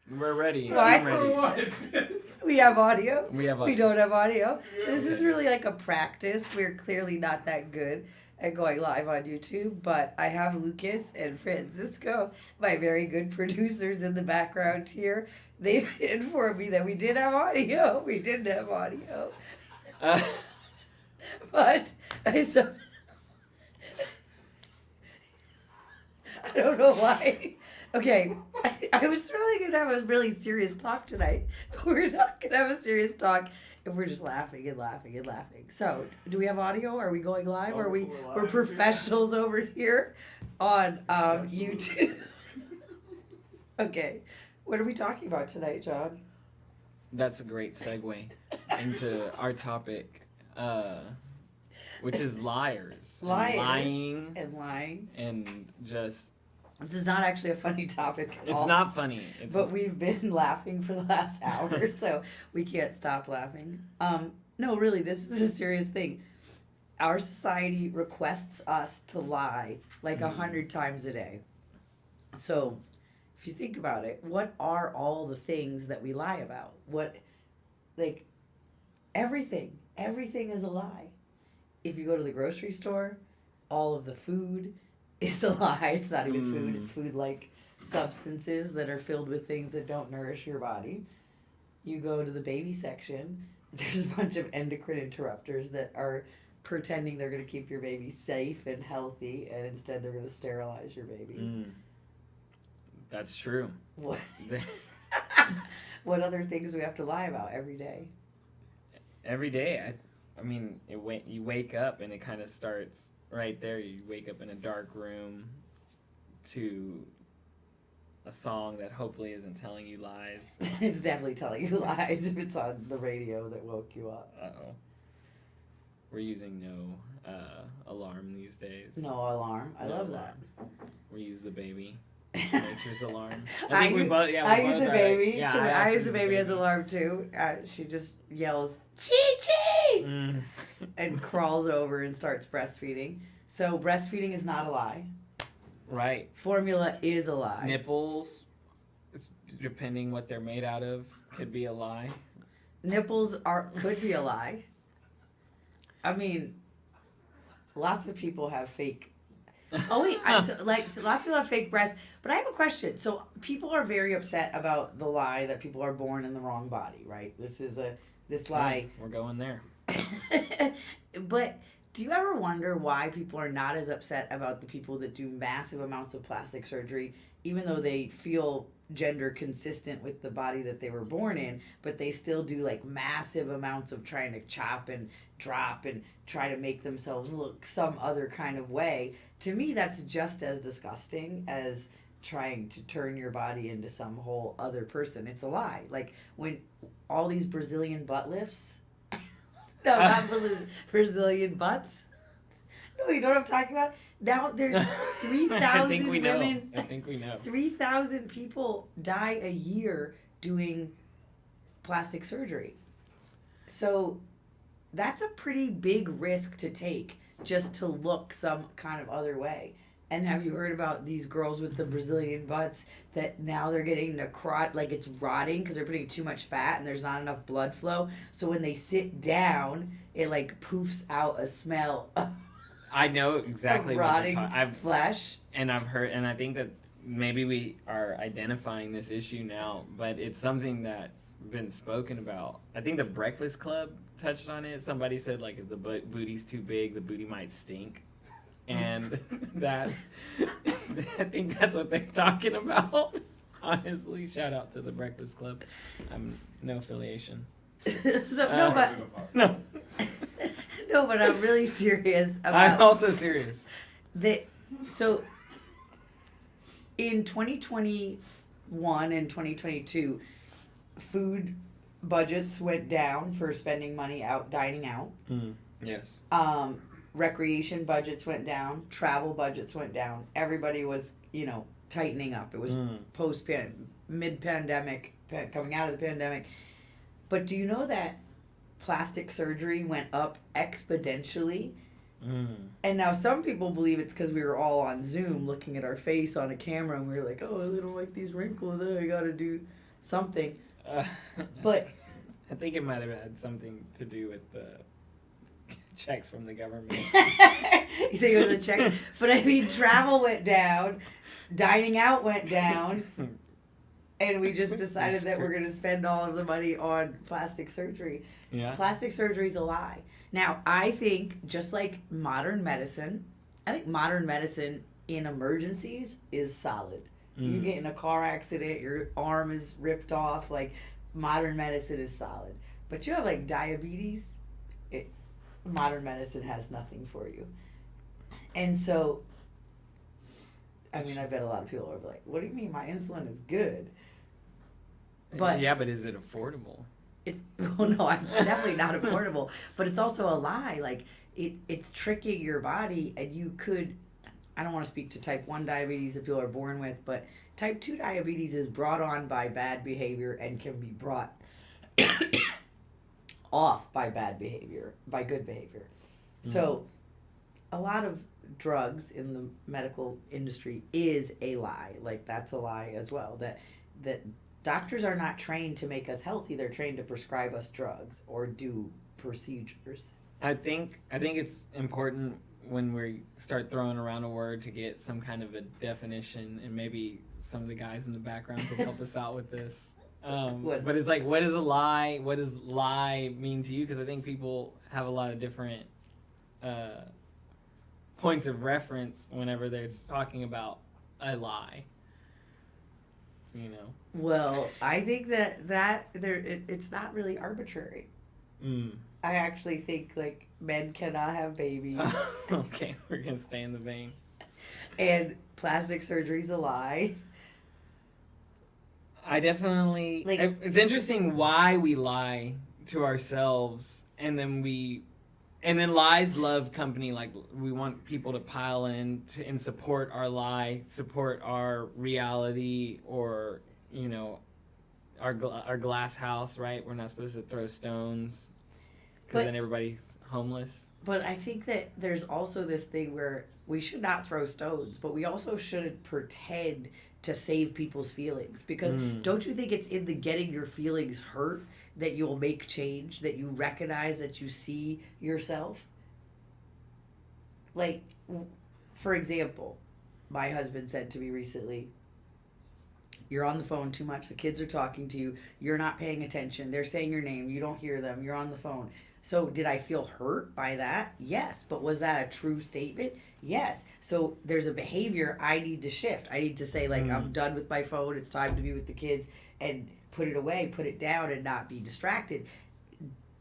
We're ready. Why? I'm ready. We have audio. We have We audio. don't have audio. This is really like a practice. We're clearly not that good at going live on YouTube, but I have Lucas and Francisco, my very good producers in the background here. They've informed me that we did have audio. We didn't have audio. Uh, But so I don't know why. Okay, I was really gonna have a really serious talk tonight, but we're not gonna have a serious talk if we're just laughing and laughing and laughing. So, do we have audio? Are we going live? Are we? We're live, We're professionals over here on YouTube. Okay, what are we talking about tonight, John? that's a great segue into our topic, which is liars. And Liars lying. and lying. And just, This is not actually a funny topic at all. it's not funny. It's But we've been laughing for the last hour, so we can't stop laughing. No, really, this is a serious thing. Our society requests us to lie like 100 times a day. So, if you think about it, what are all the things that we lie about? Like, everything. Everything is a lie. If you go to the grocery store, all of the food is a lie. It's not even food, it's food like substances that are filled with things that don't nourish your body. You go to the baby section, there's a bunch of endocrine interrupters that are pretending they're going to keep your baby safe and healthy, and instead they're going to sterilize your baby. That's true. What? What other things do we have to lie about every day? Every day, I mean, you wake up and it kind of starts right there. You wake up in a dark room to a song that hopefully isn't telling you lies. It's definitely telling you lies if it's on the radio that woke you up. Uh-oh. We're using no alarm these days. No alarm. I No love alarm. that. We use the baby. Nature's alarm. I think we u- both. Yeah, we I both use a are. baby. Yeah, I use also a baby as an alarm too. She just yells "Chee chee" Mm. and crawls over and starts breastfeeding. So breastfeeding is not a lie. Right. Formula is a lie. Nipples, it's depending what they're made out of, could be a lie. Nipples could be a lie. I mean, lots of people have fake. Oh wait, so lots of people have fake breasts. But I have a question. So people are very upset about the lie that people are born in the wrong body, right? This lie. We're going there. But do you ever wonder why people are not as upset about the people that do massive amounts of plastic surgery, even though they feel gender consistent with the body that they were born in, but they still do like massive amounts of trying to chop and drop and try to make themselves look some other kind of way? To me, that's just as disgusting as trying to turn your body into some whole other person. It's a lie. Like when all these Brazilian butt lifts. No, not Brazilian butts. No, you know what I'm talking about? Now there's 3,000 women. I think we know. 3,000 people die a year doing plastic surgery. So that's a pretty big risk to take just to look some kind of other way. And have you heard about these girls with the Brazilian butts that now they're getting necrotic, like it's rotting because they're putting too much fat and there's not enough blood flow. So when they sit down, it like poofs out a smell of I know exactly what rotting you're talking. flesh. I've heard, and I think that maybe we are identifying this issue now, but it's something that's been spoken about. I think the Breakfast Club touched on it. Somebody said like if the booty's too big, the booty might stink. And that, I think that's what they're talking about. Honestly, shout out to the Breakfast Club. I'm no affiliation. So no, but No, no, but I'm really serious I'm about also serious. So in 2021 and 2022, food budgets went down for spending money out dining out. Yes. Recreation budgets went down, travel budgets went down. Everybody was, tightening up. It was mid-pandemic, coming out of the pandemic. But do you know that plastic surgery went up exponentially? And now some people believe it's because we were all on Zoom looking at our face on a camera and we were like, oh, they don't like these wrinkles. Oh, I got to do something. Uh, But I think it might have had something to do with the checks from the government. you think it was a check? But I mean, travel went down, dining out went down, and we just decided that we're going to spend all of the money on plastic surgery. Yeah. Plastic surgery is a lie. Now, I think just like modern medicine, I think modern medicine in emergencies is solid. You get in a car accident, your arm is ripped off, like modern medicine is solid. But you have like diabetes, modern medicine has nothing for you. And so, I mean, I bet a lot of people are like, what do you mean my insulin is good? But yeah, but is it affordable? Well, no, it's definitely not affordable. But it's also a lie. Like it's tricking your body, and you could. I don't want to speak to type 1 diabetes that people are born with, but type 2 diabetes is brought on by bad behavior and can be brought off by bad behavior, by good behavior. So a lot of drugs in the medical industry is a lie. Like that's a lie as well. That doctors are not trained to make us healthy. They're trained to prescribe us drugs or do procedures. I think it's important when we start throwing around a word to get some kind of a definition, and maybe some of the guys in the background could help us out with this. But it's like, what is a lie? What does lie mean to you? Because I think people have a lot of different points of reference whenever they're talking about a lie. You know. Well, I think it's not really arbitrary. I actually think like men cannot have babies. Okay, we're gonna stay in the vein. And plastic surgery's a lie. I definitely it's interesting why we lie to ourselves, and then lies love company. Like we want people to pile in and support our lie, support our reality, or our glass house. Right? We're not supposed to throw stones because then everybody's homeless. But I think that there's also this thing where we should not throw stones, but we also shouldn't pretend to save people's feelings. Because don't you think it's in the getting your feelings hurt that you'll make change, that you recognize, that you see yourself? Like, for example, my husband said to me recently, you're on the phone too much, the kids are talking to you, you're not paying attention, they're saying your name, you don't hear them, you're on the phone. So did I feel hurt by that? Yes. But was that a true statement? Yes. So there's a behavior I need to shift. I need to say, like, I'm done with my phone. It's time to be with the kids, and put it away, put it down, and not be distracted.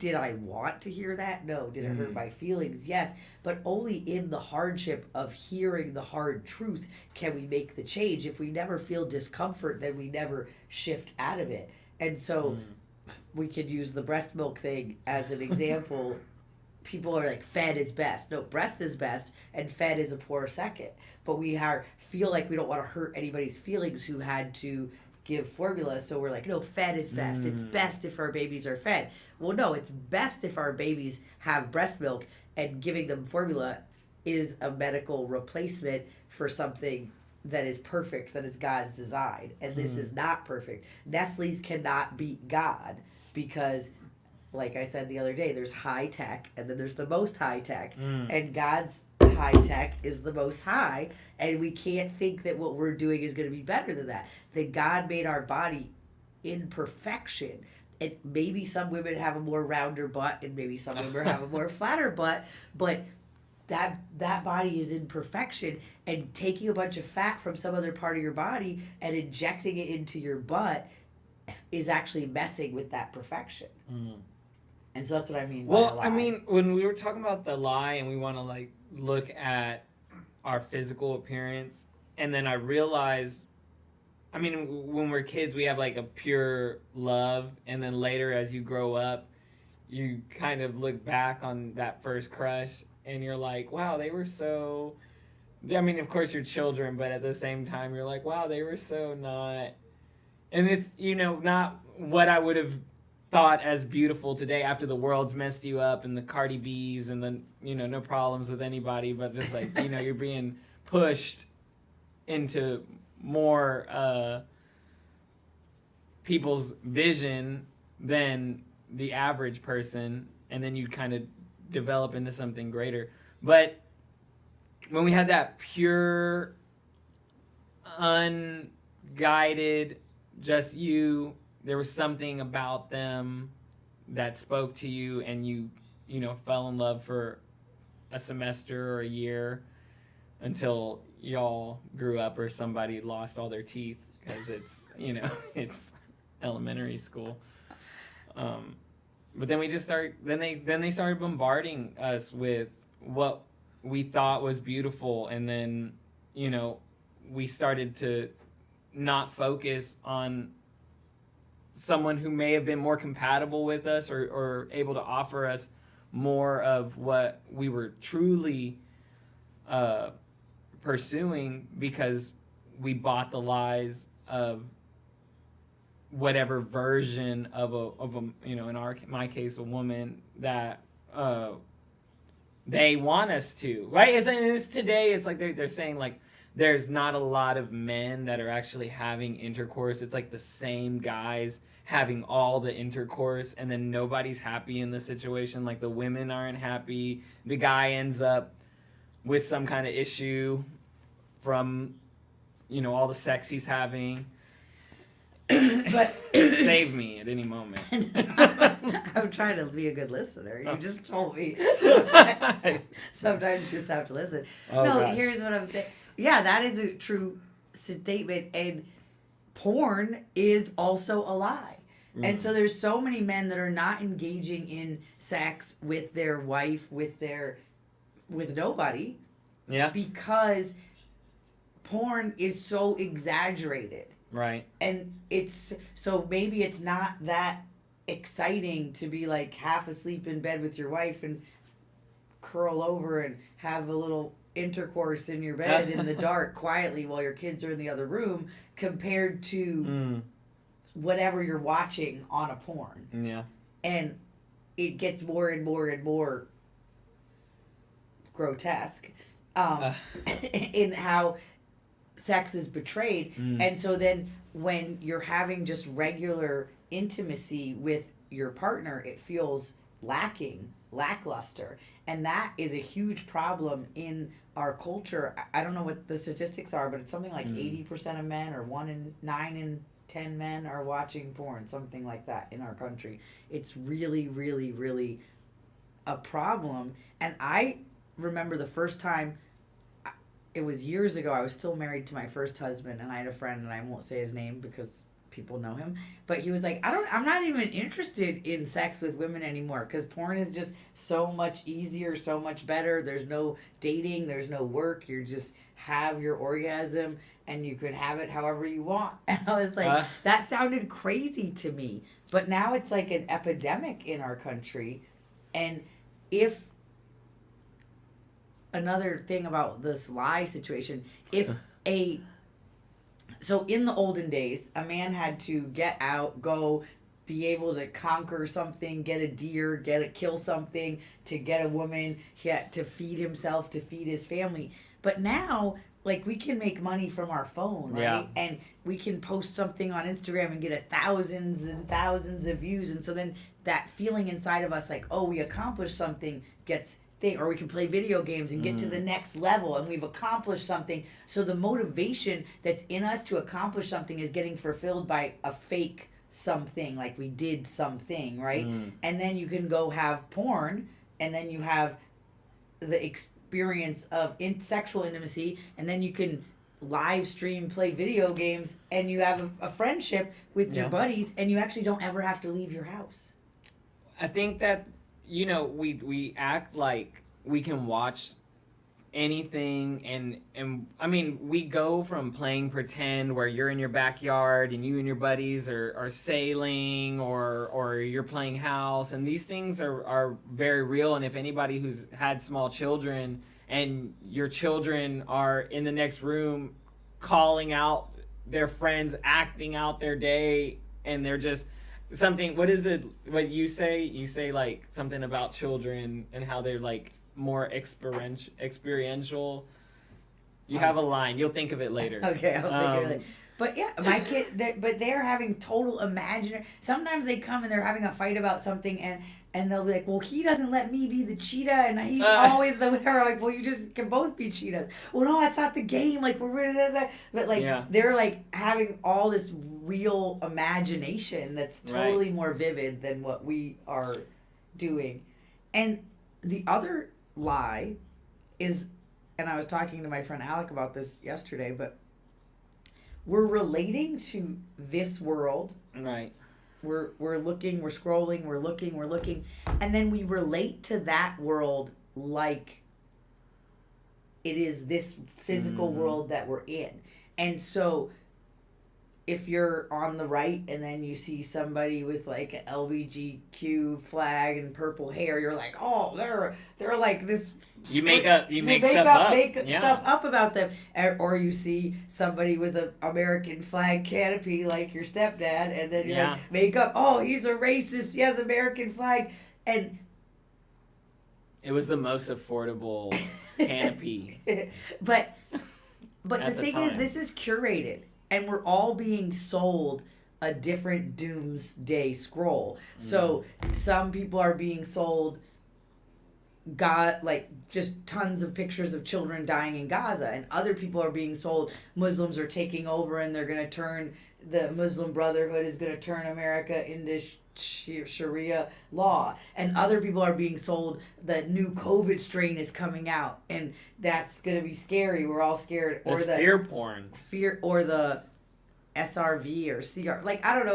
Did I want to hear that? No. Did it hurt my feelings? Yes. But only in the hardship of hearing the hard truth can we make the change. If we never feel discomfort, then we never shift out of it. And so we could use the breast milk thing as an example. People are like, fed is best. No, breast is best, and fed is a poor second. But we feel like we don't want to hurt anybody's feelings who had to give formula, so we're like, no, fed is best. It's best if our babies are fed. Well, no, it's best if our babies have breast milk, and giving them formula is a medical replacement for something that is perfect, that is God's design. And this is not perfect. Nestle's cannot beat God because, like I said the other day, there's high tech and then there's the most high tech. And God's high tech is the most high. And we can't think that what we're doing is going to be better than that. That God made our body in perfection. And maybe some women have a more rounder butt and maybe some women have a more flatter butt. But that body is in perfection, and taking a bunch of fat from some other part of your body and injecting it into your butt is actually messing with that perfection. And so that's what I mean by a lie. I mean, when we were talking about the lie and we want to like look at our physical appearance, and then I realized, I mean, when we're kids, we have like a pure love, and then later as you grow up, you kind of look back on that first crush and you're like, wow, they were so, I mean, of course you're children, but at the same time you're like, wow, they were so not, and it's, not what I would have thought as beautiful today after the world's messed you up and the Cardi B's and the, no problems with anybody, but just like, you're being pushed into more people's vision than the average person, and then you kind of develop into something greater. But when we had that pure, unguided, just you, there was something about them that spoke to you, and you fell in love for a semester or a year until y'all grew up or somebody lost all their teeth, because it's it's elementary school. But then we just then they started bombarding us with what we thought was beautiful, and then we started to not focus on someone who may have been more compatible with us, or able to offer us more of what we were truly pursuing, because we bought the lies of whatever version of a in my case a woman that they want us to, right? It's today, it's like they're saying like there's not a lot of men that are actually having intercourse. It's like the same guys having all the intercourse, and then nobody's happy in the situation. Like the women aren't happy. The guy ends up with some kind of issue from all the sex he's having. But save me at any moment. I'm trying to be a good listener. You just told me. Sometimes you just have to listen. Oh, no, gosh. Here's what I'm saying. Yeah, that is a true statement. And porn is also a lie. And so there's so many men that are not engaging in sex with their wife, with nobody. Yeah. Because porn is so exaggerated. Right. And so maybe it's not that exciting to be like half asleep in bed with your wife and curl over and have a little intercourse in your bed in the dark quietly while your kids are in the other room, compared to whatever you're watching on a porn. Yeah. And it gets more and more and more grotesque in how sex is betrayed. And so then when you're having just regular intimacy with your partner, it feels lackluster. And that is a huge problem in our culture. I don't know what the statistics are, but it's something like 80% of men, or 9 in 10 men are watching porn, something like that in our country. It's really, really, really a problem. And I remember the first time, it was years ago, I was still married to my first husband, and I had a friend, and I won't say his name because people know him, but he was like, I'm not even interested in sex with women anymore, because porn is just so much easier, so much better. There's no dating, there's no work, you just have your orgasm, and you can have it however you want. And I was like, that sounded crazy to me. But now it's like an epidemic in our country. And if another thing about this lie situation, so in the olden days, a man had to get out, go, be able to conquer something, get a deer, kill something, to get a woman. He had to feed himself, to feed his family. But now, like, we can make money from our phone, right? Yeah. And we can post something on Instagram and get thousands and thousands of views. And so then that feeling inside of us, like, oh, we accomplished something, or we can play video games and get to the next level, and we've accomplished something. So the motivation that's in us to accomplish something is getting fulfilled by a fake something, like we did something, right? And then you can go have porn, and then you have the experience of sexual intimacy, and then you can live stream, play video games, and you have a friendship with your buddies, and you actually don't ever have to leave your house. I think that we act like we can watch anything, and I mean, we go from playing pretend where you're in your backyard and you and your buddies are sailing, or you're playing house, and these things are very real. And if anybody who's had small children, and your children are in the next room calling out their friends, acting out their day, and they're just something, what is it, what you say like something about children and how they're like more experiential. You have a line. You'll think of it later. Okay, I'll think of it. But yeah, my kid, but they're having total imaginary. Sometimes they come and they're having a fight about something, and they'll be like, "Well, he doesn't let me be the cheetah, and he's always the winner." Like, well, you just can both be cheetahs. Well, no, that's not the game. Like, but like they're like having all this real imagination that's totally more vivid than what we are doing. And the other lie is, and I was talking to my friend Alec about this yesterday, but we're relating to this world. Right. We're looking, we're scrolling, we're looking, and then we relate to that world like it is this physical world that we're in. And so if you're on the right and then you see somebody with like an LBGQ flag and purple hair, you're like, oh, they're like this. You make stuff up. Stuff up about them. Or you see somebody with an American flag canopy like your stepdad, and then you like, make up, oh, he's a racist, he has American flag. And it was the most affordable canopy. But the thing is, this is curated. And we're all being sold a different doomsday scroll. So some people are being sold just tons of pictures of children dying in Gaza, and other people are being sold Muslims are taking over and they're going to turn the Muslim Brotherhood is going to turn America into Sharia law, and other people are being sold the new COVID strain is coming out and that's going to be scary. We're all scared. Or the fear porn. Or the SRV or CR. Like, I don't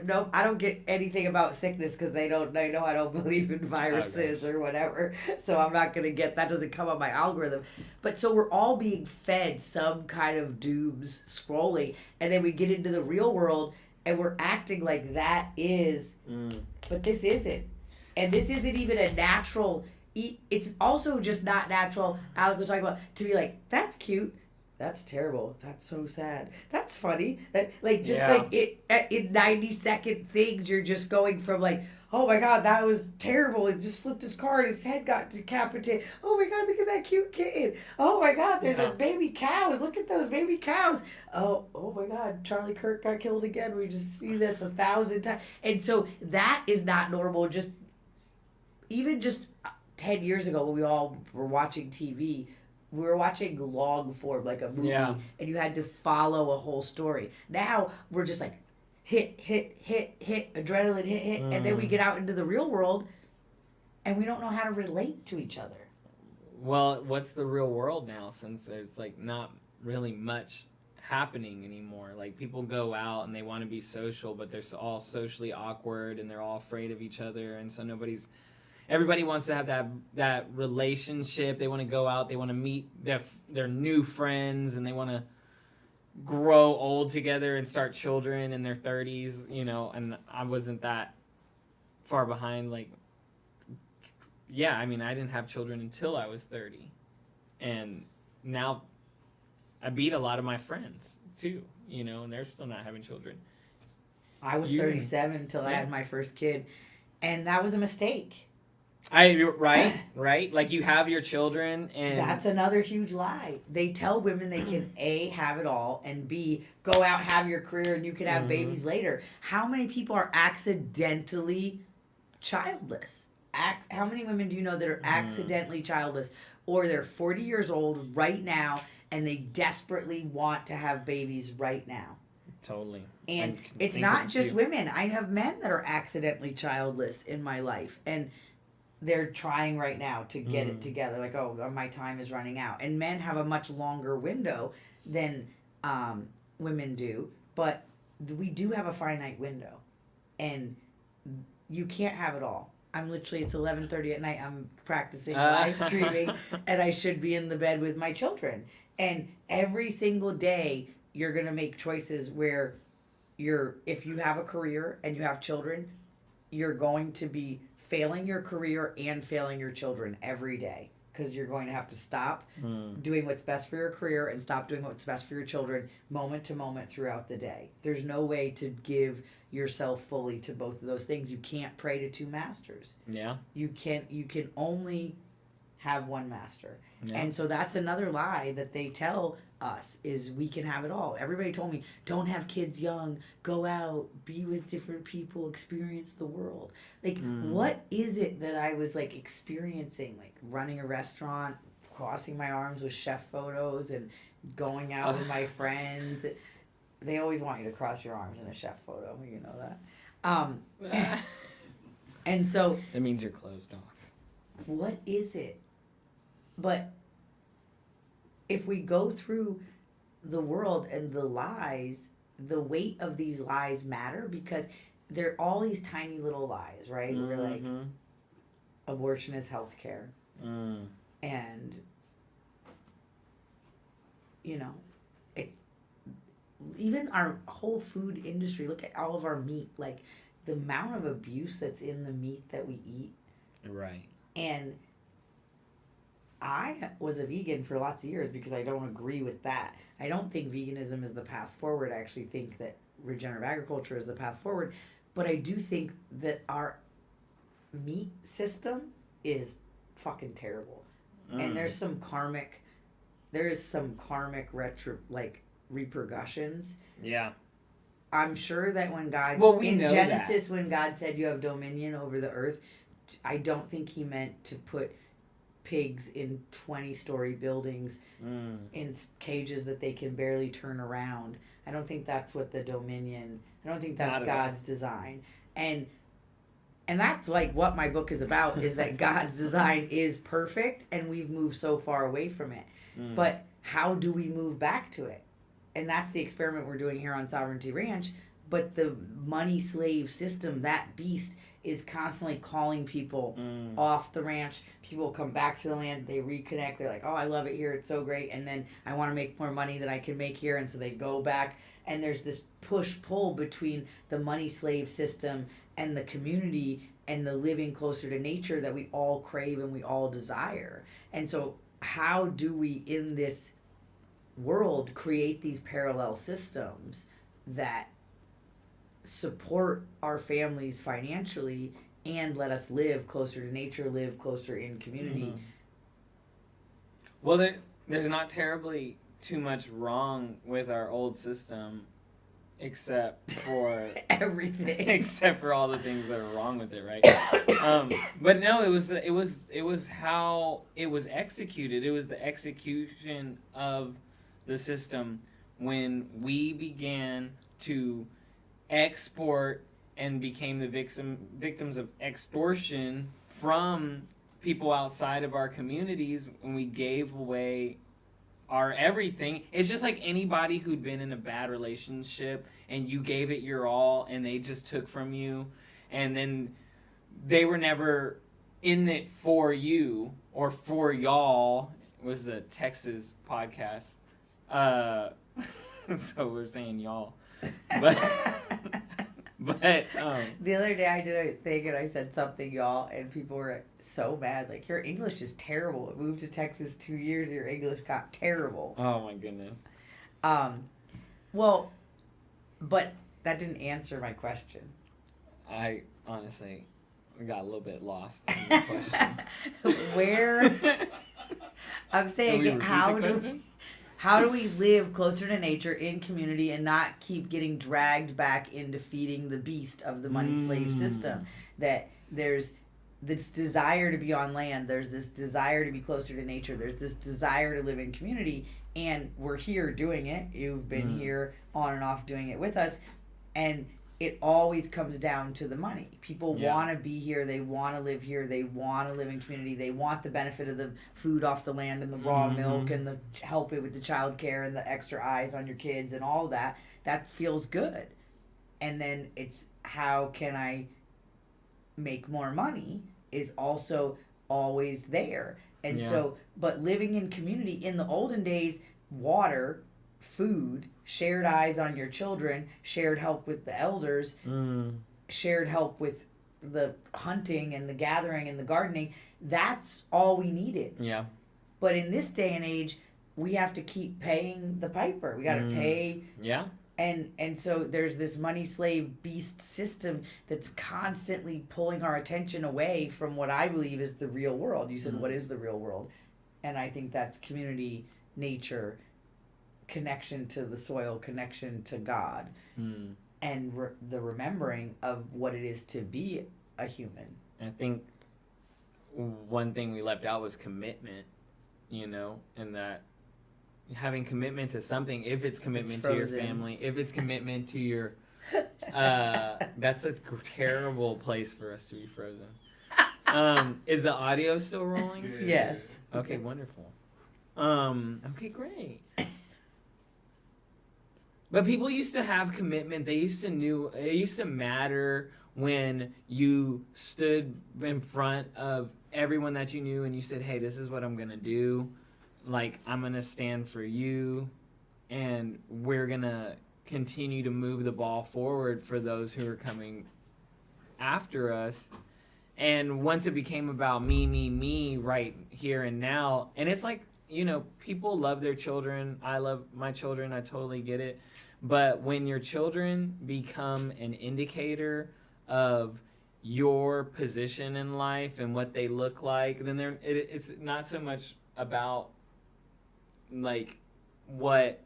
know. I don't get anything about sickness because they know I don't believe in viruses or whatever. So I'm not going to get, that doesn't come up my algorithm. But so we're all being fed some kind of dooms scrolling. And then we get into the real world and we're acting like that is, but this isn't. And this isn't even a natural, it's also just not natural. Alec was talking about, to be like, that's cute. That's terrible. That's so sad. That's funny. That like in 90-second things, you're just going from like, oh my god, that was terrible. It just flipped his car and his head got decapitated. Oh my god, look at that cute kitten. Oh my god, there's like baby cows. Look at those baby cows. Oh my god, Charlie Kirk got killed again. We just see this 1,000 times. And so that is not normal. Even 10 years ago when we all were watching TV, we were watching long form, like a movie, and you had to follow a whole story. Now, we're just like, hit, adrenaline, hit, and then we get out into the real world, and we don't know how to relate to each other. Well, what's the real world now, since there's, like, not really much happening anymore? Like, people go out, and they want to be social, but they're all socially awkward, and they're all afraid of each other, and so everybody wants to have that relationship. They want to go out. They want to meet their new friends, and they want to grow old together and start children in their 30s, and I wasn't that far behind. Like, I didn't have children until I was 30. And now I beat a lot of my friends, too, and they're still not having children. I was 37 until I had my first kid, and that was a mistake. Right. Like, you have your children, and that's another huge lie. They tell women they can A, have it all, and B, go out, have your career, and you can have babies later. How many people are accidentally childless? How many women do you know that are accidentally childless, or they're 40 years old right now and they desperately want to have babies right now? Totally. And it's not just women. I have men that are accidentally childless in my life, and they're trying right now to get it together. Like, oh, my time is running out. And men have a much longer window than women do. But we do have a finite window. And you can't have it all. It's 11:30 at night. I'm practicing live streaming. And I should be in the bed with my children. And every single day, you're going to make choices where if you have a career and you have children, you're going to be failing your career and failing your children every day, because you're going to have to stop doing what's best for your career and stop doing what's best for your children moment to moment throughout the day. There's no way to give yourself fully to both of those things. You can't pray to two masters. Yeah. You can only have one master. Yeah. And so that's another lie that they tell us is we can have it all. Everybody told me, don't have kids young, go out, be with different people, experience the world. Like, what is it that I was like experiencing? Like running a restaurant, crossing my arms with chef photos and going out with my friends. They always want you to cross your arms in a chef photo, you know that. And so That means you're closed off. what is it? But if we go through the world and the lies, the weight of these lies matter because they're all these tiny little lies, right? We're like, abortion is healthcare. And, you know, even our whole food industry, look at all of our meat, like the amount of abuse that's in the meat that we eat. Right. And I was a vegan for lots of years because I don't agree with that. I don't think veganism is the path forward. I actually think that regenerative agriculture is the path forward. But I do think that our meat system is fucking terrible. And there is some karmic repercussions. Yeah. I'm sure that when God, we in know Genesis, when God said you have dominion over the earth, I don't think he meant to put pigs in 20-story buildings in cages that they can barely turn around. I don't think that's what I don't think that's God's design. And that's like what my book is about, is that God's design is perfect and we've moved so far away from it. But how do we move back to it? And that's the experiment we're doing here on Sovereignty Ranch. But the money slave system, that beast, is constantly calling people off the ranch. People come back to the land, they reconnect, they're like, oh, I love it here, it's so great, and then I want to make more money than I can make here, and so they go back, and there's this push-pull between the money slave system and the community and the living closer to nature that we all crave and we all desire. And so how do we, in this world, create these parallel systems that support our families financially and let us live closer to nature, live closer in community? Well, there's not terribly too much wrong with our old system, except for everything, except for all the things that are wrong with it, right? But no, it was how it was executed. It was the execution of the system when we began to export and became the victims of extortion from people outside of our communities, when we gave away our everything. It's just like anybody who'd been in a bad relationship and you gave it your all and they just took from you, and then they were never in it for you or for y'all. It was a Texas podcast, so we're saying y'all. But the other day I did a thing and I said something, y'all, and people were so mad. Like, your English is terrible. I moved to Texas 2 years, your English got terrible. Oh my goodness. Well, but that didn't answer my question. I honestly got a little bit lost in the question. Where I'm saying, how do we live closer to nature in community and not keep getting dragged back into feeding the beast of the money slave system? That there's this desire to be on land, there's this desire to be closer to nature, there's this desire to live in community, and we're here doing it. You've been here on and off doing it with us, and it always comes down to the money. People want to be here. They want to live here. They want to live in community. They want the benefit of the food off the land and the raw milk and the help it with the child care and the extra eyes on your kids and all that. That feels good. And then it's, how can I make more money, is also always there. And so, but living in community, in the olden days, water, food, shared eyes on your children, shared help with the elders, shared help with the hunting and the gathering and the gardening, that's all we needed. Yeah. But in this day and age, we have to keep paying the piper. We got to pay And so there's this money slave beast system that's constantly pulling our attention away from what I believe is the real world. You said, what is the real world? And I think that's community, nature, connection to the soil, connection to God, and the remembering of what it is to be a human. I think one thing we left out was commitment, and that having commitment to something, if it's commitment to your family, if it's commitment to your, that's a terrible place for us to be frozen. Is the audio still rolling? Yes. Okay, wonderful. Okay, great. But people used to have commitment. It used to matter when you stood in front of everyone that you knew and you said, hey, this is what I'm going to do. Like, I'm going to stand for you, and we're going to continue to move the ball forward for those who are coming after us. And once it became about me right here and now, and it's like, people love their children. I love my children. I totally get it. But when your children become an indicator of your position in life and what they look like, then it's not so much about like what.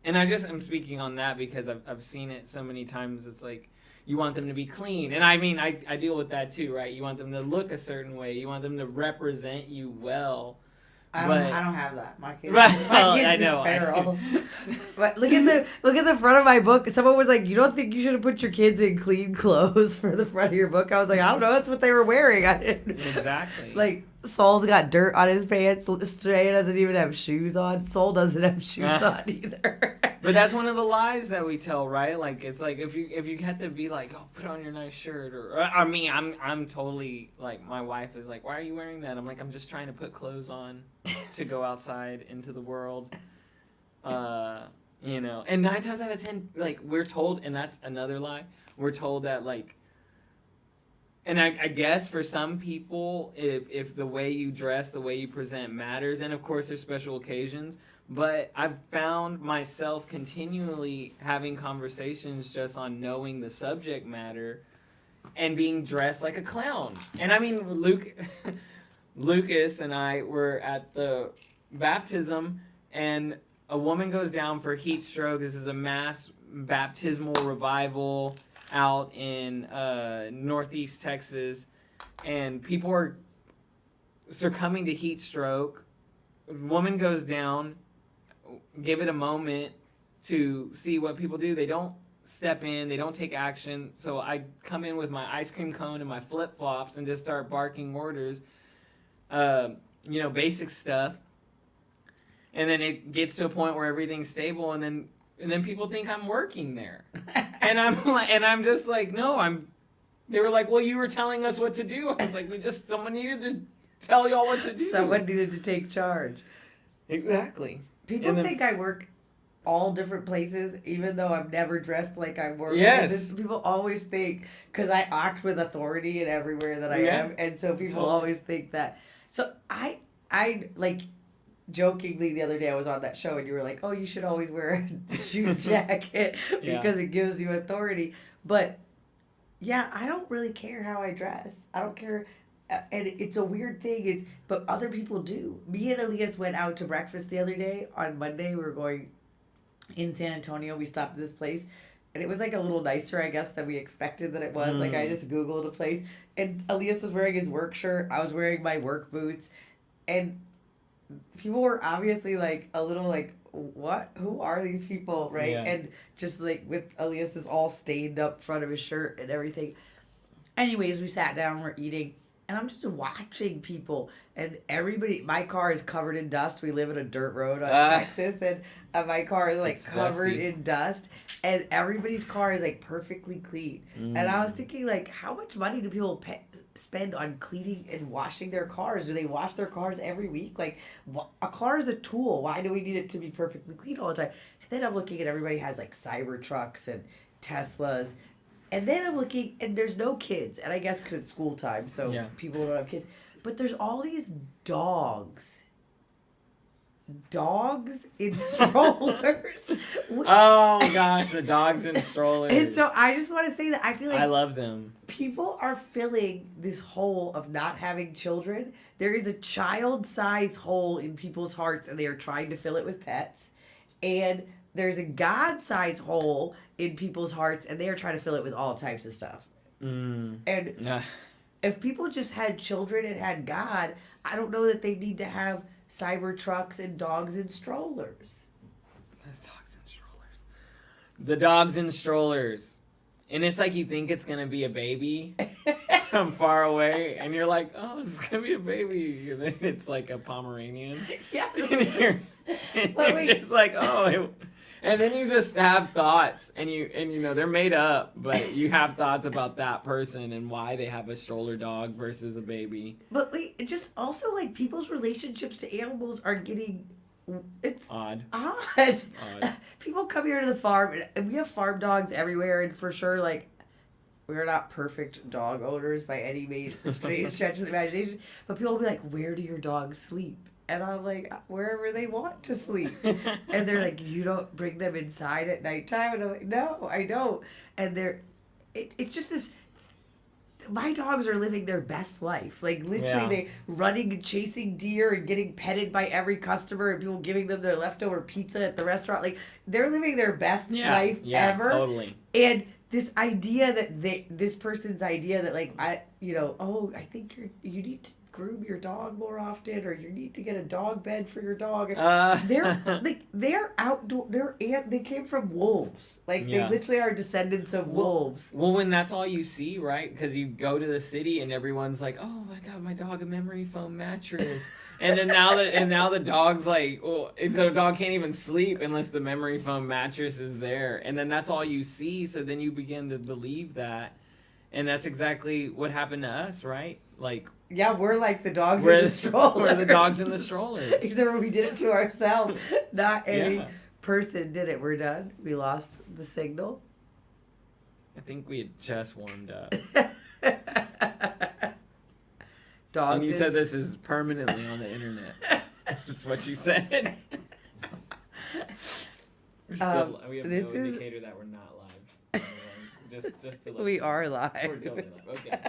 And I'm speaking on that because I've seen it so many times. It's like you want them to be clean, and I mean I deal with that too, right? You want them to look a certain way. You want them to represent you well. I don't have that. My kids, right, my kids is feral. But look at the front of my book. Someone was like, "You don't think you should have put your kids in clean clothes for the front of your book?" I was like, "I don't know. That's what they were wearing." I didn't. Exactly. Like Saul's got dirt on his pants. Stray doesn't even have shoes on. Soul doesn't have shoes on either. But that's one of the lies that we tell, right? Like it's like if you had to be like, oh, put on your nice shirt, or I mean, I'm totally like, my wife is like, why are you wearing that? I'm like, I'm just trying to put clothes on to go outside into the world, And 9 times out of 10, like we're told, and that's another lie. We're told that like, and I guess for some people, if the way you dress, the way you present matters, and of course there's special occasions. But I've found myself continually having conversations just on knowing the subject matter and being dressed like a clown. And I mean, Lucas and I were at the baptism, and a woman goes down for heat stroke. This is a mass baptismal revival out in northeast Texas, and people are succumbing to heat stroke. Woman goes down. Give it a moment to see what people do. They don't step in. They don't take action. So I come in with my ice cream cone and my flip-flops and just start barking orders. Basic stuff. And then it gets to a point where everything's stable, and then people think I'm working there. and I'm just like, no, they were like, well, you were telling us what to do. I was like, someone needed to tell y'all what to do. Someone needed to take charge. Exactly. People think I work all different places, even though I'm never dressed like I work. Yes. People always think, because I act with authority in everywhere that I am, and so people always think that. So I like, jokingly the other day I was on that show, and you were like, oh, you should always wear a suit jacket because it gives you authority. But yeah, I don't really care how I dress. I don't care. And it's a weird thing, but other people do. Me and Elias went out to breakfast the other day. On Monday, we were going in San Antonio. We stopped at this place, and it was like a little nicer, I guess, than we expected that it was. Like, I just Googled a place, and Elias was wearing his work shirt. I was wearing my work boots, and people were obviously like a little like, what? Who are these people, right? Yeah. And just like with Elias's all stained up front of his shirt and everything. Anyways, we sat down, we're eating. And I'm just watching people, and everybody. My car is covered in dust. We live in a dirt road on Texas, and my car is like covered in dust. And everybody's car is like perfectly clean. And I was thinking, like, how much money do people spend on cleaning and washing their cars? Do they wash their cars every week? Like, a car is a tool. Why do we need it to be perfectly clean all the time? And then I'm looking at everybody has like Cybertrucks and Teslas. And then I'm looking, and there's no kids. And I guess because it's school time, so people don't have kids. But there's all these dogs dogs in strollers. Oh gosh, the dogs in strollers. And so I just want to say that I feel like I love them. people are filling this hole of not having children. There is a child-size hole in people's hearts, and they are trying to fill it with pets. And there's a God-size hole in people's hearts, and they are trying to fill it with all types of stuff. And if people just had children and had God, I don't know that they need to have cyber trucks and dogs in strollers. The dogs in strollers. The dogs in strollers. And it's like you think it's going to be a baby from far away. And you're like, oh, this is going to be a baby. And then it's like a Pomeranian. Yeah. And But you're wait. just like, oh. And then you just have thoughts. And you know, they're made up. But you have thoughts about that person and why they have a stroller dog versus a baby. But wait, it just also like people's relationships to animals are getting, it's Odd. odd. People come here to the farm, and we have farm dogs everywhere, and for sure, like, we're not perfect dog owners by any stretch of the imagination. But people will be like, "Where do your dogs sleep?" And I'm like, "Wherever they want to sleep." And they're like, "You don't bring them inside at nighttime?" And I'm like, "No, I don't." And it's just this. My dogs are living their best life. Like, literally, Yeah. they running and chasing deer and getting petted by every customer and people giving them their leftover pizza at the restaurant. Like, they're living their best life ever. Totally. And this idea that this person's idea that, like, I think you need to groom your dog more often, or you need to get a dog bed for your dog. They're outdoor. They came from wolves. Like, Yeah. they literally are descendants of wolves. Well, when that's all you see, right? Because you go to the city and everyone's like, "Oh, I got my dog a memory foam mattress," and then now the dog's like, "Well, the dog can't even sleep unless the memory foam mattress is there," and then that's all you see. So then you begin to believe that, and that's exactly what happened to us, right? Like, Yeah, we're like the dogs in the stroller. We're the dogs in the stroller. Except for we did it to ourselves. Not any Yeah. person did it. We're done. We lost the signal. I think we had just warmed up. Dogs. And you said this is permanently on the internet. That's what you said. We're still, we have this no is- indicator that we're not live. Just to let We you know. are We're live. totally live. Okay.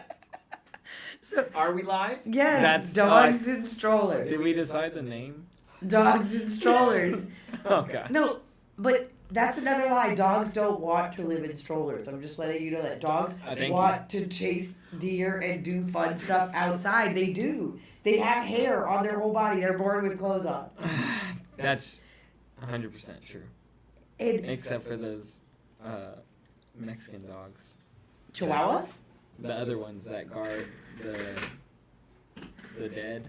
So Are we live? yes, That's dogs in strollers. Did we decide the name? Dogs in strollers. Oh god. No, but that's another lie. Dogs don't want to live in strollers. I'm just letting you know that dogs Thank want to chase deer and do fun stuff outside. They do. They have hair on their whole body. They're born with clothes on. That's 100% true. And Except for those Mexican dogs. Chihuahuas? The other ones that guard the dead.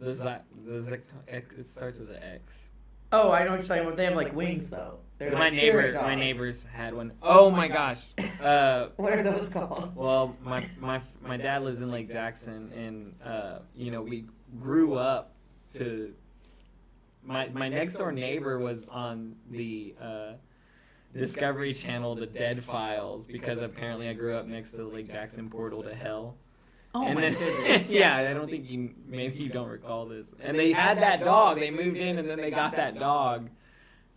It starts with an X. Oh, I know what you're talking about. They have like wings though. They're My like spirit neighbor, my dogs. neighbors had one. Oh my gosh. What are those called? Well, my dad lives in Lake Jackson, and we grew up to. My next door neighbor was on the Discovery Channel, The Dead Files, because apparently I grew up next to the Lake Jackson portal to hell. Oh And my then, goodness. yeah, I don't think maybe you don't recall this. And they had that dog. They moved in, and then they got that dog.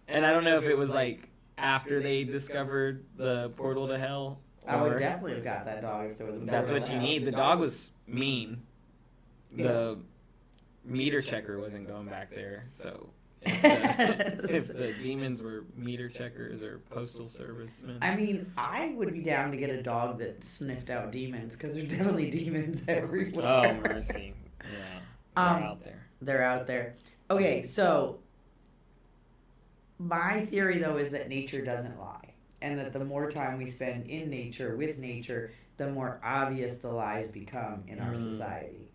And I don't know if it was like after they discovered the portal to hell. I would or- definitely have got that dog if there was a That's portal what you out. need. The dog was mean. The meter checker wasn't going back there, so if the demons were meter checkers or postal servicemen. I mean, I would be down to get a dog that sniffed out demons because there's definitely demons everywhere. Oh mercy! Yeah, they're out there. They're out there. Okay, so my theory though is that nature doesn't lie, and that the more time we spend in nature with nature, the more obvious the lies become in our society.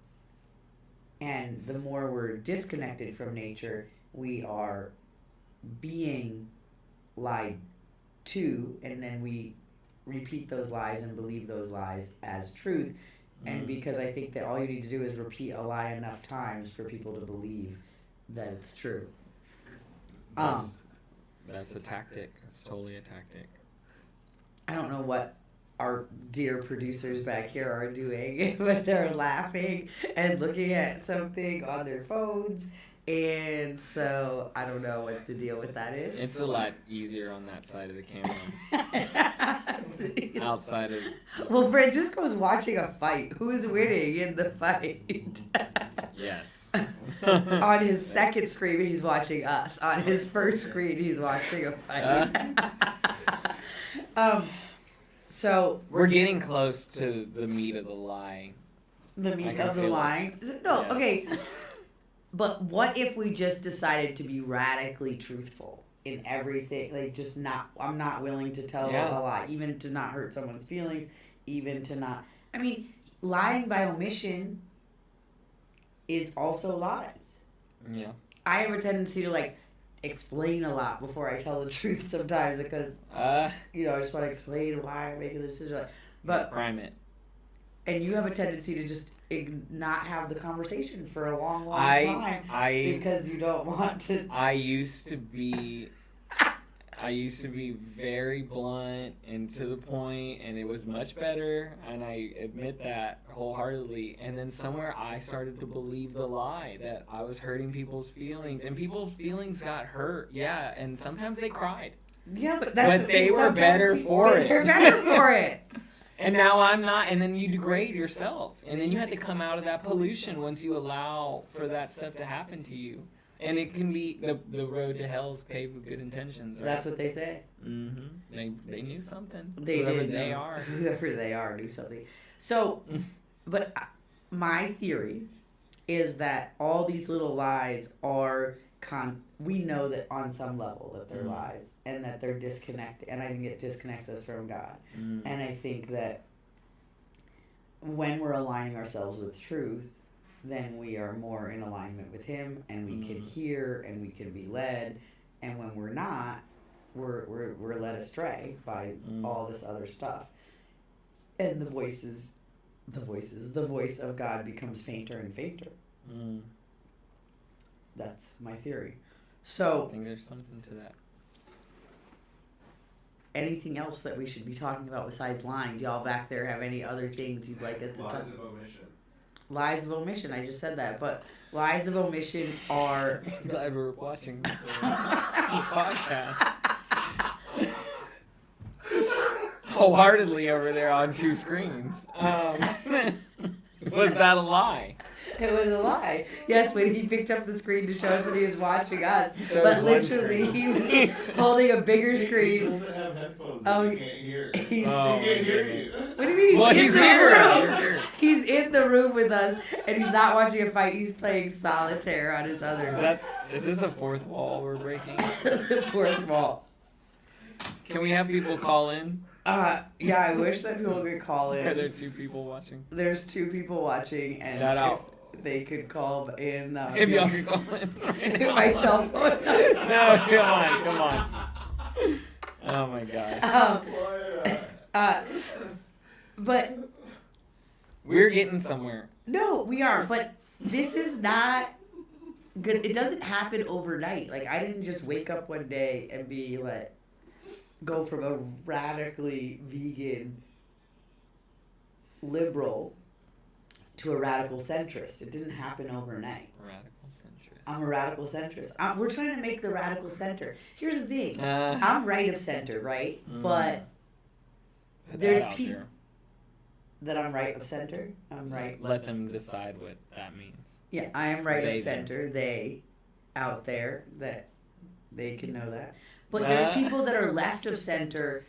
And the more we're disconnected from nature, we are being lied to, and then we repeat those lies and believe those lies as truth. And because I think that all you need to do is repeat a lie enough times for people to believe that it's true. That's a tactic. It's totally a tactic. I don't know what our dear producers back here are doing, but they're laughing and looking at something on their phones. And so I don't know what the deal with that is. It's a lot easier on that side of the camera. Outside of. Well, Francisco's watching a fight. Who's winning in the fight? Yes. On his second screen, he's watching us. On his first screen, he's watching a fight. So We're getting close to the meat of the lie. the I meat can of the feel it. line. No, Yes. okay. But what if we just decided to be radically truthful in everything? Like, just not. I'm not willing to tell Yeah. a lie, even to not hurt someone's feelings, even to not. I mean, lying by omission is also lies. Yeah. I have a tendency to like explain a lot before I tell the truth sometimes because I just want to explain why I'm making the decision. But Prime it. and you have a tendency to just not have the conversation for a long time because you don't want to. I used to be very blunt and to the point, and it was much better, and I admit that wholeheartedly. And then somewhere I started to believe the lie that I was hurting people's feelings, and people's feelings got hurt. Yeah, and sometimes they cried. Yeah, but that's But they were better for it. They're better for it. And now I'm not, and then you degrade yourself. And then you have to come out of that pollution once you allow for that stuff to happen to you. And it can be, the road to hell is paved with good intentions, right? That's what they say. Mm-hmm. They knew something. They Whoever did. they know. are. Whoever they are, do something. So, but my theory is that all these little lies are we know that on some level that they're lies and that they're disconnected, and I think it disconnects us from God. And I think that when we're aligning ourselves with truth, then we are more in alignment with Him, and we can hear and we can be led. And when we're not, we're led astray by all this other stuff, and the voice of God becomes fainter and fainter. That's my theory. So, I think there's something to that. anything else that we should be talking about besides lying? Do y'all back there have any other things you'd like us to talk about? Lies of omission. Lies of omission. I just said that, but lies of omission are. Glad we're watching the podcast. Wholeheartedly over there on two screens. Was that a lie? It was a lie. Yes, when he picked up the screen to show us that he was watching us, So but it's one literally screen. he was holding a bigger He screen. doesn't have headphones. Oh, He can't hear. He's. Oh, He can't hear okay. you. What do you mean? Well, in he's the here. room. He's here. He's in the room with us, and he's not watching a fight. He's playing solitaire on his other. Is this a fourth wall we're breaking? The fourth wall. Can we have people call in? Yeah, I wish that people could call in. Are there two people watching? There's two people watching, and Shout out. if they could call in. If y'all could call in. My cell phone. No, come on. Oh my gosh. But We're getting somewhere. no, we are. But this is not good. It doesn't happen overnight. Like, I didn't just wake up one day and be like, go from a radically vegan liberal to a radical centrist. It didn't happen overnight. Radical centrist. I'm a radical centrist. We're trying to make the radical center. Here's the thing. Uh, I'm right of center, right? Mm. But put there's that out peop- there. that I'm right of center. I'm right. Let them decide what that means. Yeah, I am right They of them. center. They out there, that they can know that. But there's people that are left of center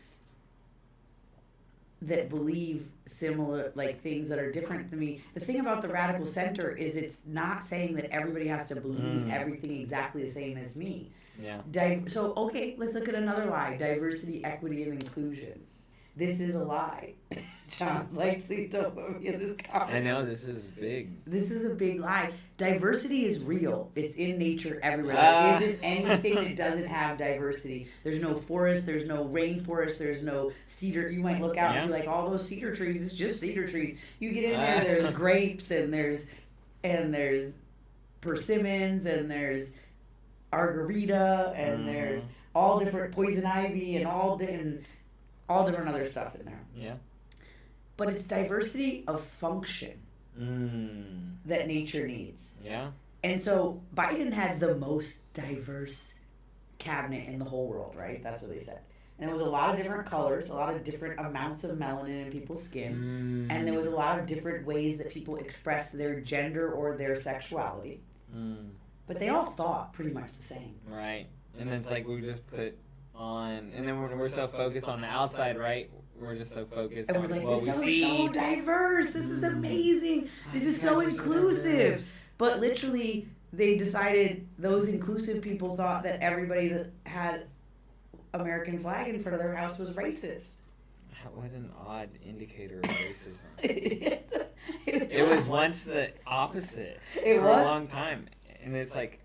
that believe similar, like, things that are different than me. The thing about the radical center is it's not saying that everybody has to believe everything exactly the same as me. Yeah. So, okay, let's look at another lie. Diversity, equity, and inclusion. This is a lie. John's like, please don't put me in this comment. I know this is big. This is a big lie. Diversity is real. It's in nature everywhere. Ah. There isn't anything that doesn't have diversity. There's no forest. There's no rainforest. There's no cedar. You might look out and be like, all those cedar trees. It's just cedar trees. You get in there. There's grapes and there's persimmons and there's argarita and there's all different poison ivy and all different other stuff in there. Yeah. But it's diversity of function that nature needs. Yeah. And so Biden had the most diverse cabinet in the whole world, right? That's what they said. And it was a lot of different colors, a lot of different amounts of melanin in people's skin, and there was a lot of different ways that people expressed their gender or their sexuality. But they all thought pretty much the same. Right. And then it's like we just put on, and then we're so focused on the outside, right? We're just so focused And on we're like, what we this is see. so diverse. This is amazing. This is so inclusive. But literally, they decided those inclusive people thought that everybody that had American flag in front of their house was racist. What an odd indicator of racism. It was once the opposite It for was? a long time. And it's like,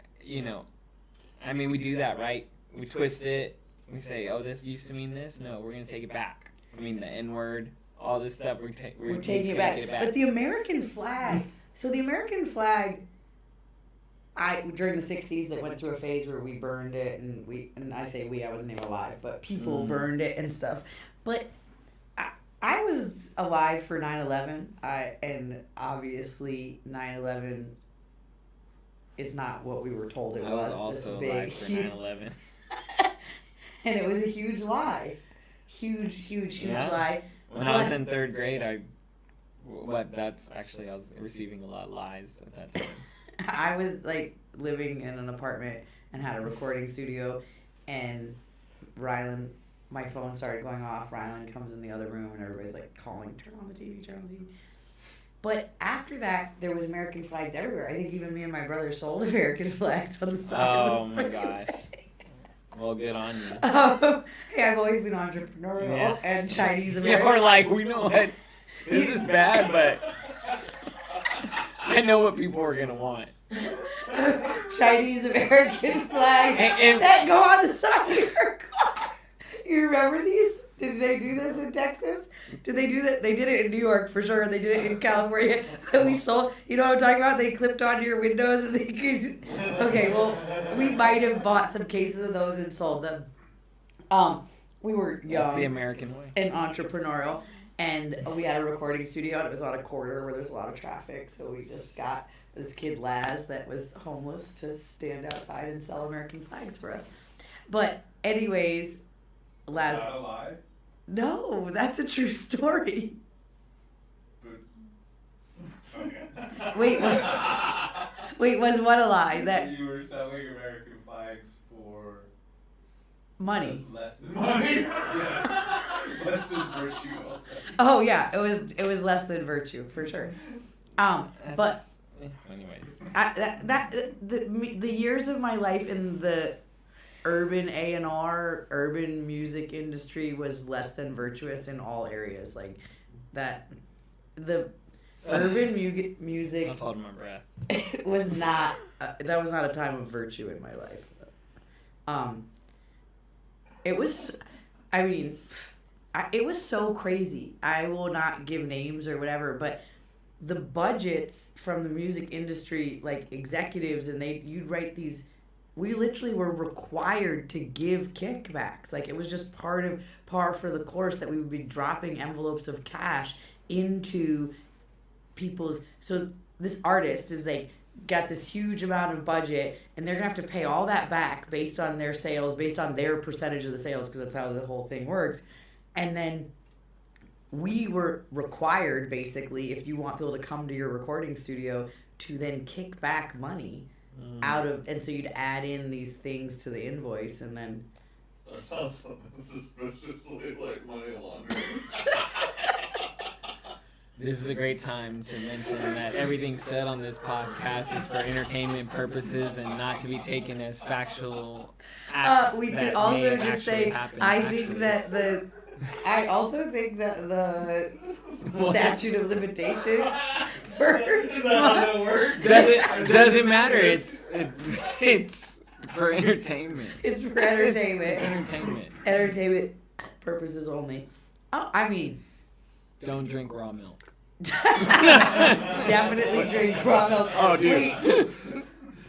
I mean, we do that, right? We twist it. We say, oh, this used to mean this. No, we're going to take it back. I mean, the N-word, all this stuff, we're taking it back. But the American flag, during the 60s, it went through a phase where we burned it, and I say we, I wasn't even alive, but people burned it and stuff. But I was alive for 9/11, and obviously 9/11 is not what we were told it was. I was also alive for 9/11. And it was a huge lie. Huge lie. When I was in third grade, I was receiving a lot of lies at that time. I was like living in an apartment and had a recording studio, and Rylan, my phone started going off. Rylan comes in the other room and everybody's like calling, turn on the TV. But after that, there was American flags everywhere. I think even me and my brother sold American flags on the side. Oh my gosh. Well, good on you. Hey, I've always been entrepreneurial and Chinese American. Yeah, we're like, we know what, this is bad, but I know what people are going to want. Chinese American flags And that go on the side of your car. You remember these? Did they do this in Texas? Did they do that? They did it in New York for sure. They did it in California. But we sold, you know what I'm talking about? They clipped onto your windows. And okay, well, we might have bought some cases of those and sold them. We were young. That's the American way. And entrepreneurial. And we had a recording studio, and it was on a corridor where there's a lot of traffic. So we just got this kid, Laz, that was homeless, to stand outside and sell American flags for us. But anyways, Laz... Is that a lie? No, that's a true story. Wait, was what a lie? That you were selling American flags for money. less than money. Yes, less than virtue. I'll say. Oh yeah, it was less than virtue for sure. But anyways, the years of my life in the urban A&R, urban music industry was less than virtuous in all areas. Like that, the urban music. I was holding my breath. was not. That was not a time of virtue in my life. It was. I mean, it was so crazy. I will not give names or whatever, but the budgets from the music industry, like executives, and you'd write these. We literally were required to give kickbacks. Like, it was just par for the course that we would be dropping envelopes of cash into people's... So this artist is like, got this huge amount of budget, and they're gonna have to pay all that back based on their sales, based on their percentage of the sales, because that's how the whole thing works. And then we were required, basically, if you want people to come to your recording studio, to then kick back money out of, and so you'd add in these things to the invoice, and then That sounds suspiciously like money laundering. This is a great time to mention that everything said on this podcast is for entertainment purposes and not to be taken as factual acts. we that could also may have just actually say happened I actually. think that I also think that the statute of limitations for Is that how that works? Doesn't matter. It's for entertainment. it's for entertainment. It's entertainment. Entertainment purposes only. Oh, I mean, Don't drink raw milk. definitely drink raw milk. Oh, dude.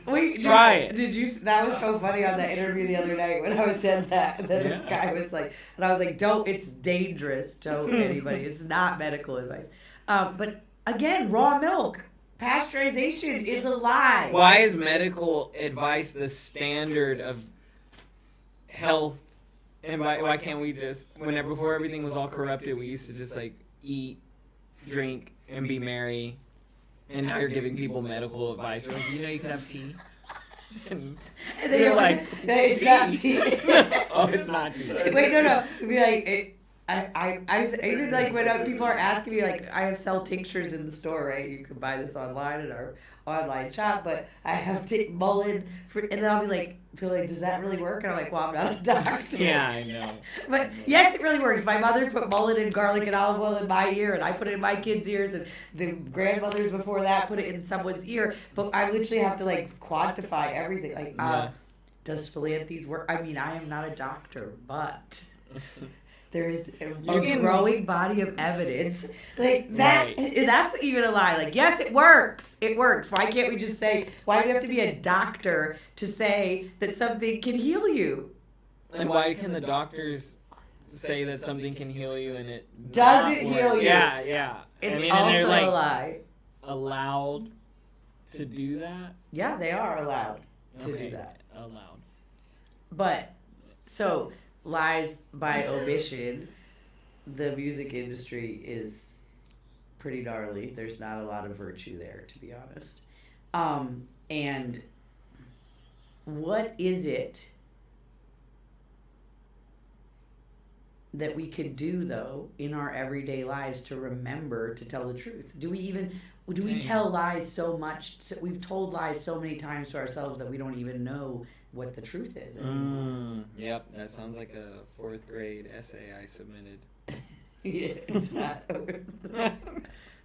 Wait, Try it. Did you? That was so funny on that interview the other night when I was said that. Then the Yeah. guy was like, and I was like, "Don't. It's dangerous. Don't anybody. It's not medical advice." But again, raw milk. pasteurization is a lie. Why is medical advice the standard of health? And why can't we just, before everything was all corrupted, we used to just like eat, drink, and be merry. And now you're giving people medical advice. You're like, you could have tea. And And then you're you're like, it's not tea. Oh, it's not tea. Wait, no. It'd be like, I even like when people are asking me, like, I sell tinctures in the store, right? You can buy this online at our online shop, but I have mullein and then I'll be like, does that really work? And I'm like, well, I'm not a doctor. Yeah, I know. But yes, it really works. My mother put mullein and garlic and olive oil in my ear, and I put it in my kids' ears, and the grandmothers before that put it in someone's ear. But I literally have to like quantify everything. Like, Yeah. does Philanthropes work? I mean, I am not a doctor, but there is a can- growing body of evidence like that. Right. That's even a lie. Like, yes, it works. It works. Why can't we just say? Why do we have to be a doctor to say that something can heal you? And why can the doctors say that something can heal you and it Doesn't not heal work? you. Yeah. It's and also they're like a lie. allowed to do that. Yeah, they are allowed to Okay, do that. Allowed. But so lies by omission. The music industry is pretty gnarly. There's not a lot of virtue there, to be honest. And what is it that we could do though in our everyday lives to remember to tell the truth? Do we Dang. tell lies so much? We've told lies so many times to ourselves that we don't even know what the truth is anymore. Yep, that sounds like a 4th grade essay I submitted. Yeah, it's not.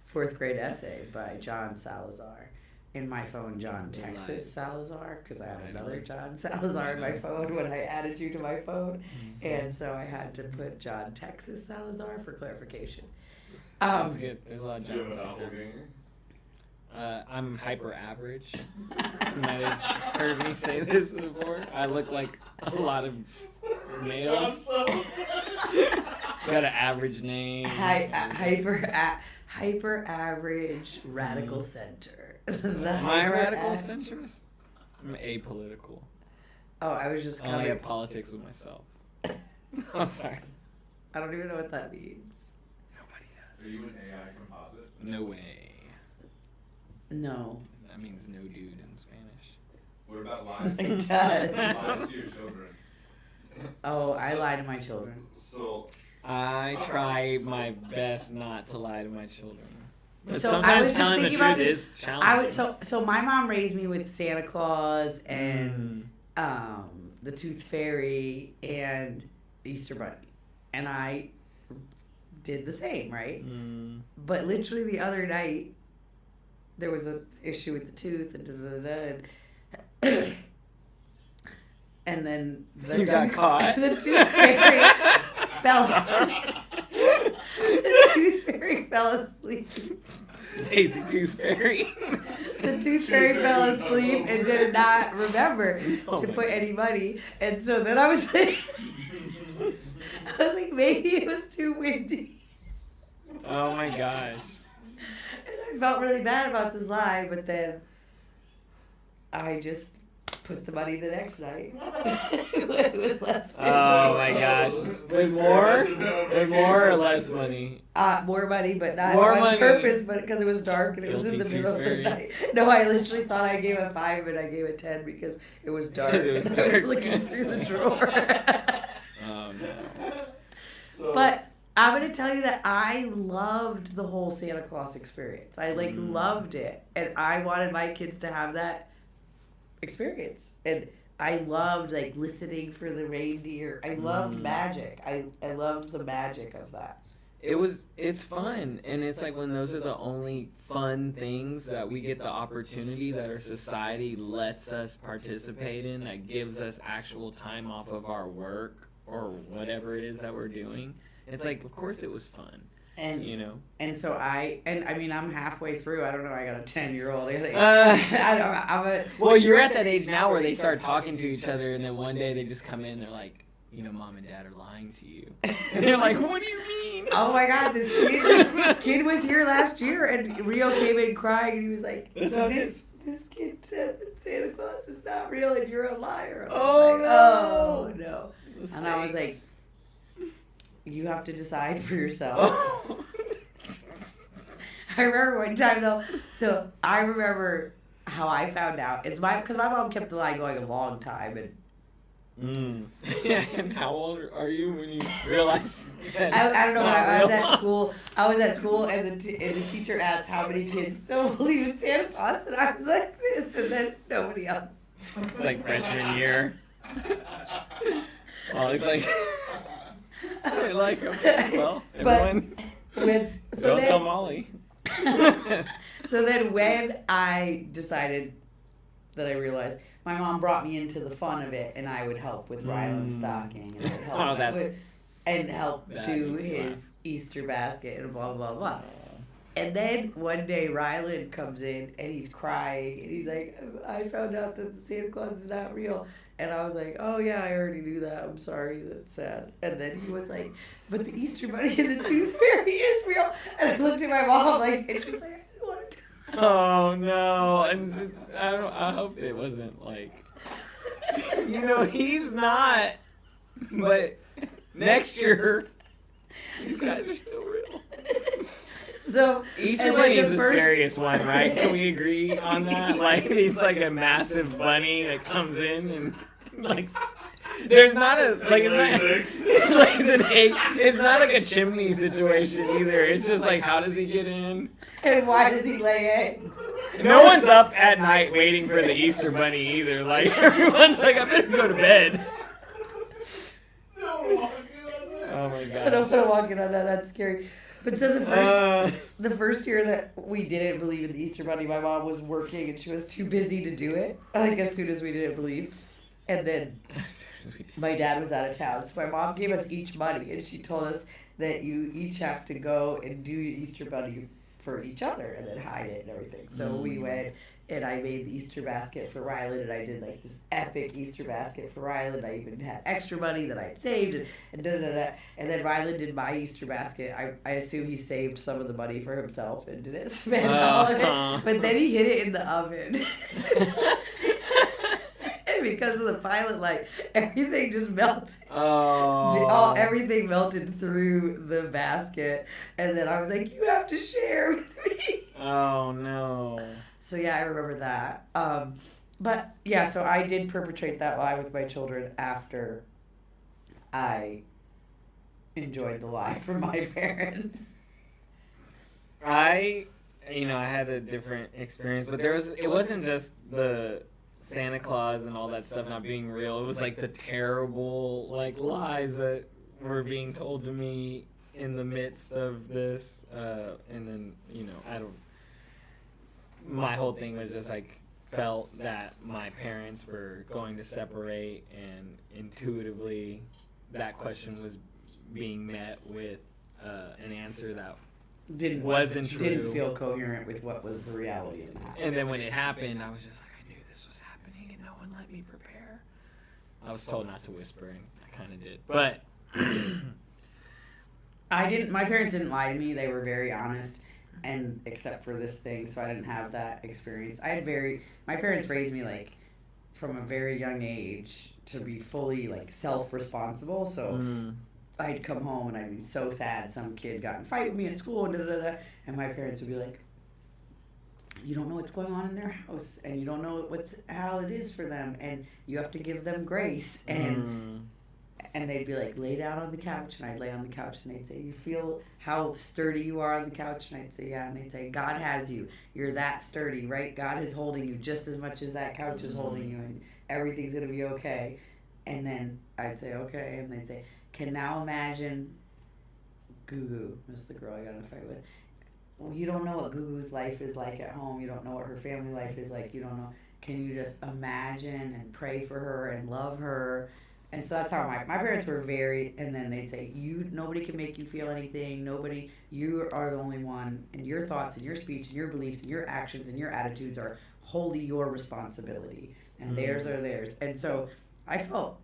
Fourth grade essay by John Salazar. In my phone, John Texas Lies. Salazar, because I had Right another on. John Salazar in my phone when I added you to my phone, Mm-hmm. and so I had to put John Texas Salazar for clarification. That's good. There's a lot of Do you have Johns an out there. doppelganger? I'm hyper average. You might have heard me say this before. I look like a lot of males. Got an average name. Hyper average radical center. My radical centrist? I'm apolitical. Oh, I was just I only kind have of. politics with myself. I'm sorry. I don't even know what that means. Nobody Are does. you an AI composite? No way. No. That means no dude in Spanish. What about lies? It does. Lies to your children. Oh, I lie to my children. So, I try my best not to lie to my children. But So I was sometimes just telling the thinking about truth this. is challenging. So my mom raised me with Santa Claus and Mm. the Tooth Fairy and the Easter Bunny, and I did the same, right? Mm. But literally the other night, there was an issue with the tooth and and then the You got caught. The Tooth Fairy fell asleep. The Tooth Fairy fell asleep. Lazy Tooth Fairy. The Tooth Fairy fell asleep and did not remember Oh to my put God. any money. And so then I was like, maybe it was too windy. Oh my gosh. And I felt really bad about this lie, but then I just put the money the next night. It was less windy. Oh my gosh. With more? With more or less money? More money, but not More on money. purpose, but because it was dark and it was in Guilty the middle of the Tooth Fairy. night. No, I literally thought I gave a 5 and I gave a 10 because it was dark. Because it was and I was dark. looking through the drawer. Oh no. so But I'm gonna tell you that I loved the whole Santa Claus experience. I loved it, and I wanted my kids to have that experience. And I loved listening for the reindeer. I loved magic. I loved the magic of that. It's fun, and it's like when those are the only fun things that we get the opportunity that our society lets us participate in, that gives us actual time off of our work or whatever it is that we're doing. It's like, of course it was fun, And you know. and so I mean I'm halfway through. I don't know. I got a 10-year-old. Well, you're at that age now where they start talking to each other, and then one day they just come in. They're like, mom and dad are lying to you. And they're like, what do you mean? Oh my God, this kid was here last year, and Rio came in crying, and he was like, That's how it is. This kid said that Santa Claus is not real, and you're a liar. I was Oh, like, no. Oh no! The And I was like, stakes. you have to decide for yourself. Oh. I remember one time though. So I remember how I found out. Because my mom kept the lie going a long time, and Yeah, and how old are you when you realize that I don't know. it's When not I was real? at school. I was at school, and the teacher asked how many kids still believe in Santa Claus, and I was like this, and then nobody else. It's like freshman year. Well, it's like I like him. Well, But everyone, so don't tell Molly. So then when I decided that I realized my mom brought me into the fun of it, and I would help with Ryland's stocking, and I'd help Oh, that's- help that do makes me his laugh. Easter basket and blah blah blah. And then one day Ryland comes in and he's crying and he's like, I found out that the Santa Claus is not real. And I was like, oh yeah, I already knew that. I'm sorry, that's sad. And then he was like, but the Easter Bunny and the Tooth Fairy is real. And I looked at my mom like, and she was like, I didn't want to. Oh no! And I hope it wasn't like, he's not. But next year, these guys are still real. So Easter and then Bunny is the the first- scariest one, right? Can we agree on that? Like, he's like a massive bunny that comes in and like. There's not a like it's not it's like it's an egg. It's not like a chimney situation either. It's just like, how does he get in? And why does he lay eggs? No one's up at night waiting for the Easter Bunny either. Like, everyone's like, I better go to bed. Don't walk in on that. Oh my I don't god. want to walk in on that. That's scary. But so the first year that we didn't believe in the Easter Bunny, my mom was working and she was too busy to do it. Like as soon as we didn't believe, and then my dad was out of town, so my mom gave us each money, and she told us that you each have to go and do Easter Bunny for each other and then hide it and everything. So we went, and I made the Easter basket for Ryland, and I did like this epic Easter basket for Ryland. I even had extra money that I had saved, and da da da. And then Ryland did my Easter basket. I assume he saved some of the money for himself and didn't spend all of it, but then he hid it in the oven. And because of the pilot light, everything just melted. Everything melted through the basket, and then I was like, "You have to share with me." Oh no. So yeah, I remember that. But yeah, so I did perpetrate that lie with my children after I enjoyed the lie from my parents. I had a different experience, but it wasn't just the Santa Claus and all that stuff not being real. It was like the terrible like lies that were being told to me in the midst of this, and then my whole thing was just like felt that my parents were going to separate, and intuitively that question was being met with an answer that wasn't true. Didn't feel coherent with what was the reality in the house. And then when it happened, I was just like, I knew this was happening, and no one let me prepare. I was told not to whisper, and I kind of did. But I didn't. My parents didn't lie to me. They were very honest, and except for this thing, so I didn't have that experience. My parents raised me like from a very young age to be fully like self-responsible. So I'd come home and I'd be so sad some kid got in a fight with me at school, and and my parents would be like, you don't know what's going on in their house, and you don't know how it is for them, and you have to give them grace. And they'd be like, lay down on the couch, and I'd lay on the couch, and they'd say, you feel how sturdy you are on the couch? And I'd say, yeah. And they'd say, God has you. You're that sturdy, right? God is holding you just as much as that couch is holding you, and everything's going to be okay. And then I'd say, okay. And they'd say, can now imagine Gugu, was the girl I got in a fight with. Well, you don't know what Gugu's life is like at home. You don't know what her family life is like. You don't know. Can you just imagine and pray for her and love her? And so that's how my parents were and then they'd say, nobody can make you feel anything. Nobody, you are the only one, and your thoughts and your speech and your beliefs and your actions and your attitudes are wholly your responsibility, and theirs are theirs. And so I felt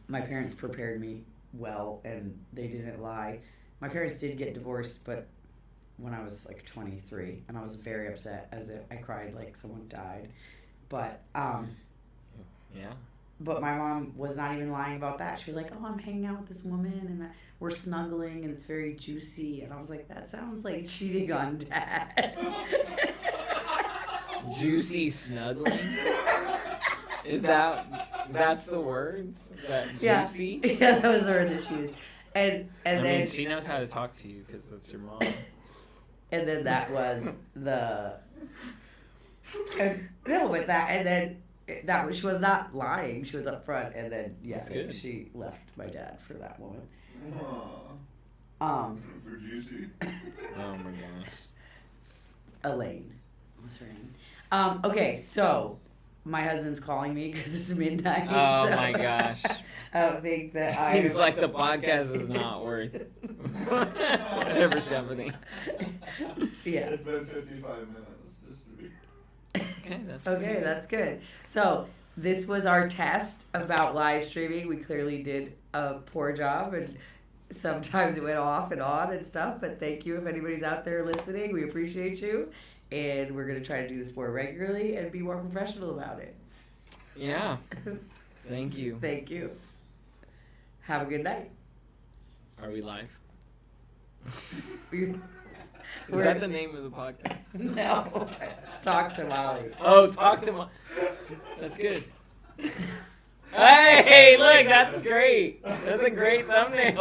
my parents prepared me well, and they didn't lie. My parents did get divorced, but when I was like 23, and I was very upset, as if I cried like someone died. But Yeah. But my mom was not even lying about that. She was like, "Oh, I'm hanging out with this woman, and we're snuggling, and it's very juicy." And I was like, "That sounds like cheating on Dad." Juicy snuggling? That's the words? That Yeah. juicy? Yeah, that was the word that she used. And I then mean, she knows how to talk to you because that's your mom. and then that was the no, but that and then that was, she was not lying. She was up front, and then That's good. she left my dad for that woman. Aw. For Juicy. Oh my gosh. Elaine. What's her name? Okay, so my husband's calling me because it's midnight. Oh so my gosh. I don't think that I. He's like, the podcast is not worth whatever's happening. Yeah. It's been 55 minutes, just to be. Okay, that's Okay, pretty that's good. So this was our test about live streaming. We clearly did a poor job, and sometimes it went off and on and stuff. But thank you if anybody's out there listening. We appreciate you, and we're gonna try to do this more regularly and be more professional about it. Yeah. Thank you. Thank you. Have a good night. Are we live? We're- Is that the name of the podcast? No. Talk to Molly. Oh, talk to my. That's good. Hey, look, that's great. That's a great thumbnail.